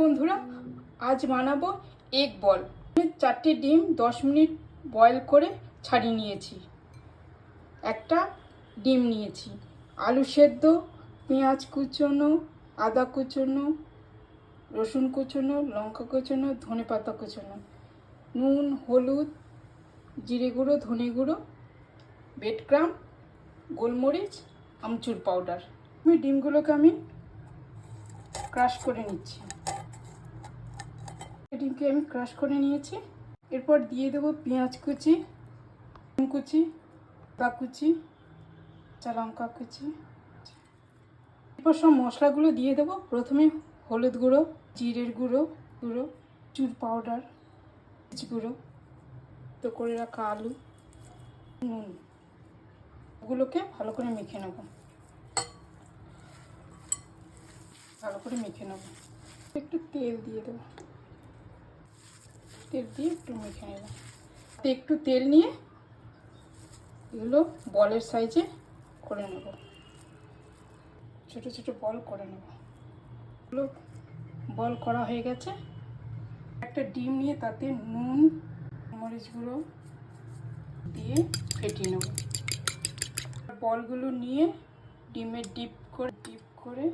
বন্ধুরা, আজ বানাবো এগ বল। আমি 4টে ডিম 10 মিনিট বয়েল করে ছাড়িয়ে নিয়েছি। একটা ডিম নিয়েছি, আলু সেদ্ধ, পেঁয়াজ কুচোনো, আদা কুচোনো, রসুন কুচোনো, লঙ্কা কুচোনো, ধনেপাতা কুচোনো, নুন, হলুদ, জিরে গুঁড়ো, ধনে গুঁড়ো, বেডক্রাম, গোলমরিচ, আমচুর পাউডার। ডিমগুলোকে আমি ক্রাশ করে নিচ্ছি। ডিমকে আমি ক্রাশ করে নিয়েছি। এরপর দিয়ে দেবো পেঁয়াজ কুচি, আদা কুচি, কাঁচা লঙ্কা কুচি। এরপর সব মশলাগুলো দিয়ে দেবো। প্রথমে হলুদ গুঁড়ো, জিরের গুঁড়ো, চুর পাউডার, গুঁড়ো, তো করে রাখা আলু, নুন, ওগুলোকে ভালো করে মেখে নেব। একটু তেল দিয়ে দেবো। তেল দিয়ে একটু মেখে নেব। একটু তেল নিয়ে এগুলো বলের সাইজে করে নেব। ছোট ছোট বল করে নেব। এগুলো বল করা হয়ে গেছে। একটা ডিম নিয়ে তাতে নুন, মরিচ গুঁড়ো দিয়ে ফেটিয়ে নেব। বলগুলো নিয়ে ডিমে ডিপ করে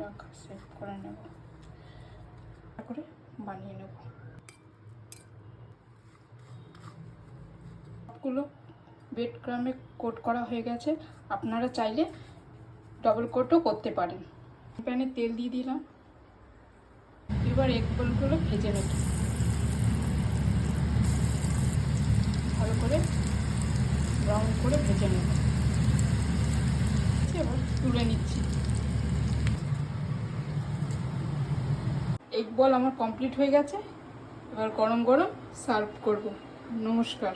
রাখা সেভ করে নেব, করে বানিয়ে নেব। সবগুলো বেড ক্রামে কোট করা হয়ে গেছে। আপনারা চাইলে ডবল কোটও করতে পারেন। প্যানে তেল দিয়ে দিলাম। এবার এগ বলগুলো ভেজে নেব ভালো করে, ব্রাউন করে ভেজে নেব। এবার তুলে নিচ্ছি। এগ বল আমার কমপ্লিট হয়ে গেছে। এবার গরম গরম সার্ভ করব। নমস্কার।